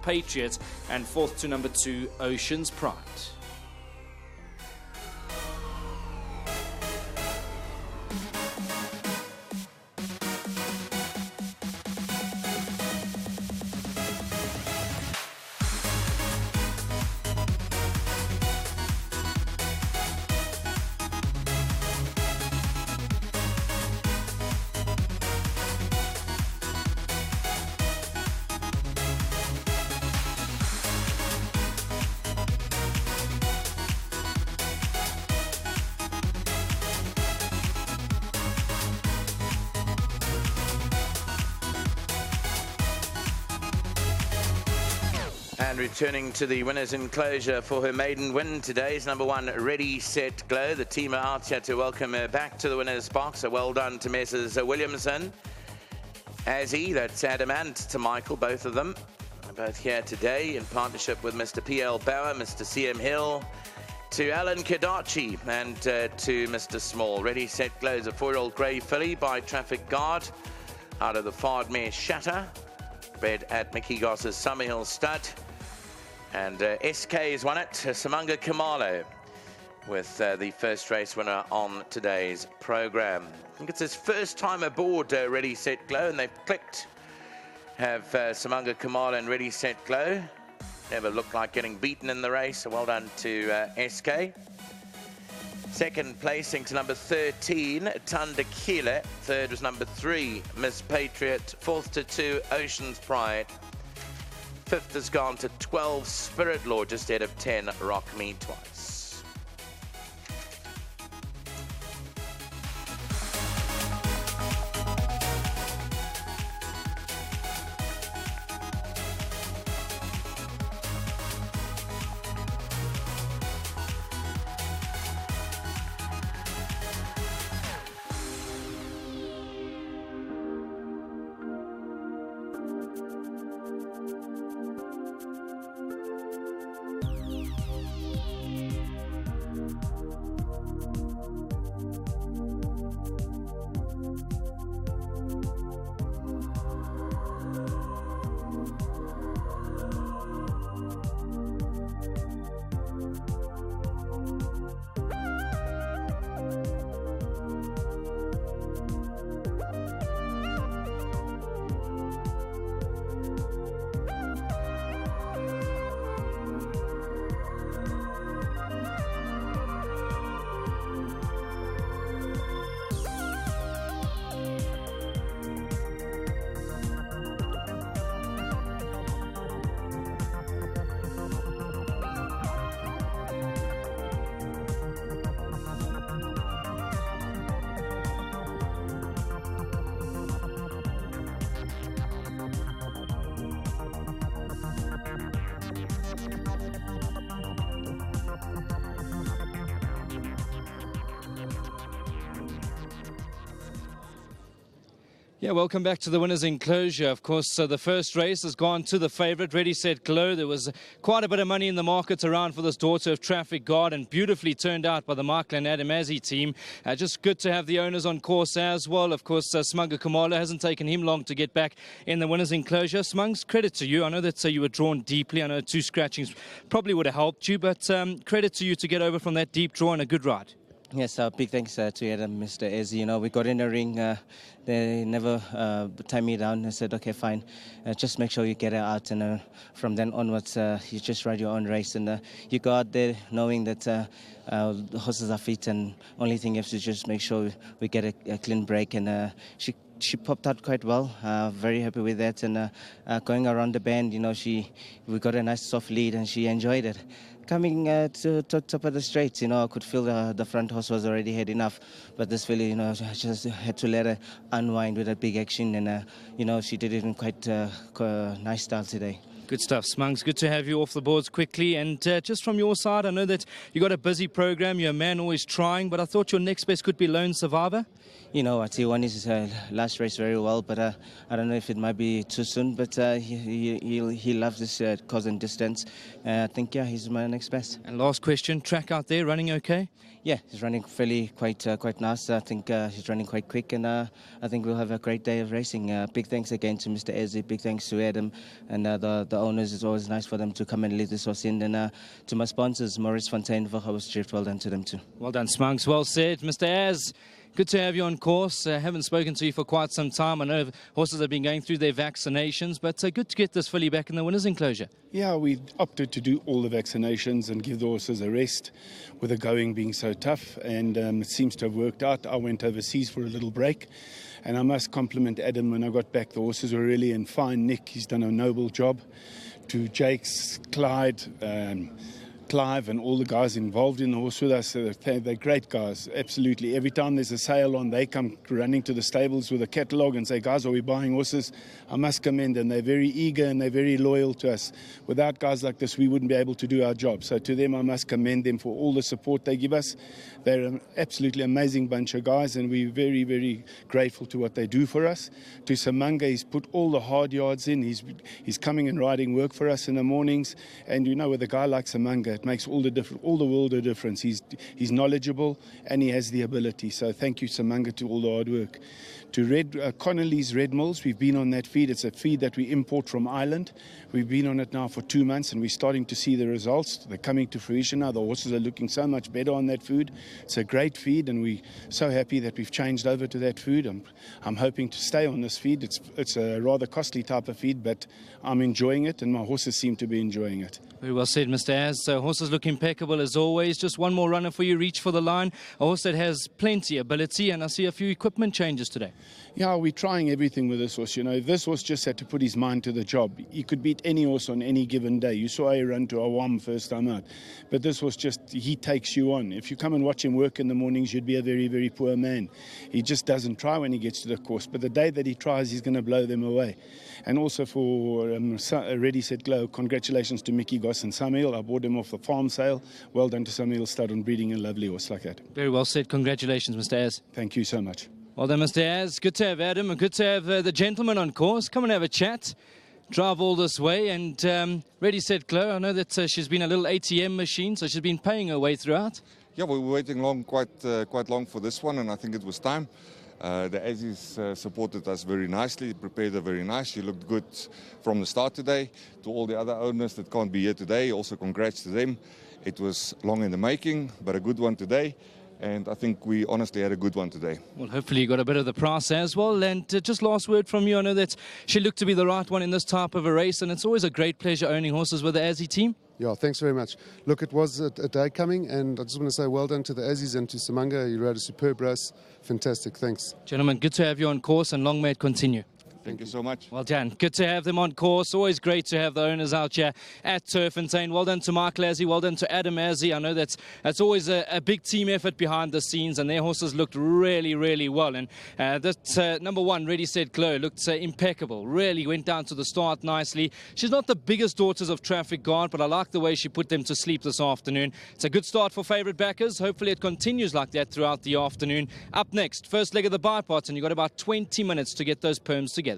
Patriot, and fourth to number 2, Ocean's Pride. And returning to the winner's enclosure for her maiden win today is number 1, Ready, Set, Glow. The team are out here to welcome her back to the winner's box. So well done to Messrs. Williamson, Azzy, that's Adam and to Michael, both of them. Both here today in partnership with Mr. P.L. Bauer, Mr. C.M. Hill, to Alan Kadachi and to Mr. Small. Ready, Set, Glow is a 4-year-old grey filly by Traffic Guard out of the Fardmere Shatter, bred at Mickey Goss's Summerhill Stud. And SK has won it, Samanga Kamalo, with the first race winner on today's program. I think it's his first time aboard Ready, Set, Glow, and they've clicked. Have Samanga Kamalo and Ready, Set, Glow. Never looked like getting beaten in the race, so well done to SK. Second placing to number 13, Tandakile. Third was number 3, Miss Patriot. Fourth to 2, Ocean's Pride. Fifth has gone to 12, Spirit Law, just ahead of 10, Rock Me Twice. Yeah, welcome back to the winner's enclosure. Of course, so the first race has gone to the favourite, Ready, Set, Glow. There was quite a bit of money in the markets around for this daughter of Traffic Guard, and beautifully turned out by the Michael and Adam Azzy team. Just good to have the owners on course as well. Of course, Smanga Kamala hasn't taken him long to get back in the winner's enclosure. Smungs, credit to you. I know that you were drawn deeply. I know 2 scratchings probably would have helped you, but credit to you to get over from that deep draw and a good ride. Yes, big thanks to Adam, Mr. Azzy. You know, we got in the ring. They never tied me down. I said, okay, fine. Just make sure you get it out. And from then onwards, you just ride your own race. And you go out there knowing that the horses are fit. And only thing you have to just make sure we get a clean break. And she popped out quite well. Very happy with that. And going around the bend, you know, we got a nice soft lead and she enjoyed it. Coming to top of the straight, you know, I could feel the front horse was already heading off. But this filly, you know, I just had to let her unwind with a big action. And, you know, she did it in quite nice style today. Good stuff, Smungs. Good to have you off the boards quickly. And just from your side, I know that you got a busy program. You're a man always trying, but I thought your next best could be Lone Survivor. You know what, he won his last race very well, but I don't know if it might be too soon, but he loves this course and distance. I think, yeah, he's my next best. And last question, track out there, running okay? Yeah, he's running fairly quite nice. I think he's running quite quick, and I think we'll have a great day of racing. Big thanks again to Mr. Ezi, big thanks to Adam, and the owners. It's always nice for them to come and lead this horse in. And to my sponsors, TURFFONTEIN, Drift, well done to them too. Well done, Smunks. Well said. Mr. Az, good to have you on course. I haven't spoken to you for quite some time. I know horses have been going through their vaccinations, but good to get this filly back in the winner's enclosure. Yeah, we opted to do all the vaccinations and give the horses a rest with the going being so tough, and it seems to have worked out. I went overseas for a little break, and I must compliment Adam. When I got back, the horses were really in fine nick. He's done a noble job. To Jake's, Clive and all the guys involved in the horse with us, they're great guys, absolutely. Every time there's a sale on, they come running to the stables with a catalogue and say, guys, are we buying horses? I must commend them. They're very eager and they're very loyal to us. Without guys like this, we wouldn't be able to do our job. So to them, I must commend them for all the support they give us. They're an absolutely amazing bunch of guys, and we're very, very grateful to what they do for us. To Samanga, he's put all the hard yards in. He's coming and riding work for us in the mornings. And you know, with a guy like Samanga, it makes all the world a difference. He's knowledgeable and he has the ability. So thank you, Samanga, to all the hard work. To Connolly's Red Mills, we've been on that feed. It's a feed that we import from Ireland. We've been on it now for 2 months, and we're starting to see the results. They're coming to fruition now. The horses are looking so much better on that food. It's a great feed, and we're so happy that we've changed over to that food. I'm hoping to stay on this feed. It's a rather costly type of feed, but I'm enjoying it, and my horses seem to be enjoying it. Very well said, Mr. Az. So horses look impeccable as always. Just one more runner for you. Reach for the line. A horse that has plenty ability, and I see a few equipment changes today. Yeah, we're trying everything with this horse. You know, this horse just had to put his mind to the job. He could beat any horse on any given day. You saw a run to Awam first time out. But this horse he takes you on. If you come and watch him work in the mornings, you'd be a very, very poor man. He just doesn't try when he gets to the course. But the day that he tries, he's going to blow them away. And also for Ready, Set, Glow, congratulations to Mickey Goss and Samuel. I bought him off the farm sale. Well done to Samuel Stud on breeding a lovely horse like that. Very well said. Congratulations, Mr. Az. Thank you so much. Well done, Mr. Az. Good to have Adam, and good to have the gentleman on course. Come and have a chat. Drive all this way. And Ready, Set, Glow, I know that she's been a little ATM machine, so she's been paying her way throughout. Yeah, we were waiting quite long for this one, and I think it was time. The Aussies supported us very nicely, prepared her very nice. She looked good from the start today. To all the other owners that can't be here today, also congrats to them. It was long in the making, but a good one today. And I think we honestly had a good one today. Well, hopefully you got a bit of the price as well. And just last word from you. I know that she looked to be the right one in this type of a race, and it's always a great pleasure owning horses with the Aussie team. Yeah, thanks very much. Look, it was a day coming, and I just want to say well done to the Aussies and to Samanga. You rode a superb race. Fantastic, thanks. Gentlemen, good to have you on course, and long may it continue. Thank you so much. Well done. Good to have them on course. Always great to have the owners out here at TURFFONTEIN. Well done to Mark Lazzie. Well done to Adam Azzi. I know that's always a big team effort behind the scenes, and their horses looked really, really well. And that number one, Ready, Set, Glow, looked impeccable. Really went down to the start nicely. She's not the biggest daughters of Traffic Guard, but I like the way she put them to sleep this afternoon. It's a good start for favourite backers. Hopefully it continues like that throughout the afternoon. Up next, first leg of the bypass, and you've got about 20 minutes to get those perms together.